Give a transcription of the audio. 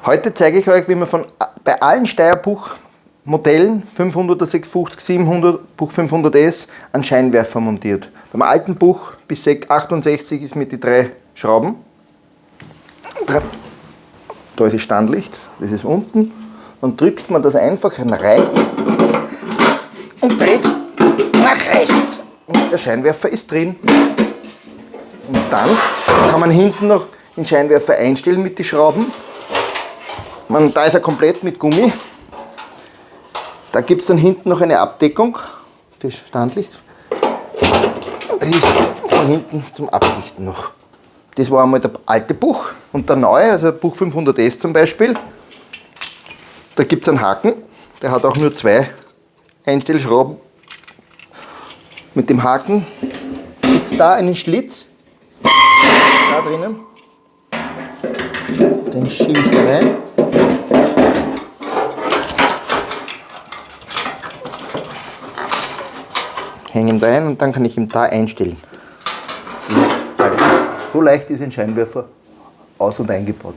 Heute zeige ich euch, wie man bei allen Steyr-Buch-Modellen 500er 650, 700, Buch 500S einen Scheinwerfer montiert. Beim alten Buch bis 68 ist mit den 3 Schrauben. Da ist das Standlicht, das ist unten. Dann drückt man das einfach rein und dreht nach rechts. Und der Scheinwerfer ist drin. Und dann kann man hinten noch den Scheinwerfer einstellen mit den Schrauben. Da ist er komplett mit Gummi. Da gibt es dann hinten noch eine Abdeckung für Standlicht. Das ist von hinten zum Abdichten noch. Das war einmal der alte Buch. Und der neue, also Buch 500S zum Beispiel, da gibt es einen Haken. Der hat auch nur 2 Einstellschrauben. Mit dem Haken gibt es da einen Schlitz. Da drinnen. Den schiebe ich da rein. Hängen da ein und dann kann ich ihn da einstellen. So leicht ist ein Scheinwerfer aus- und eingebaut.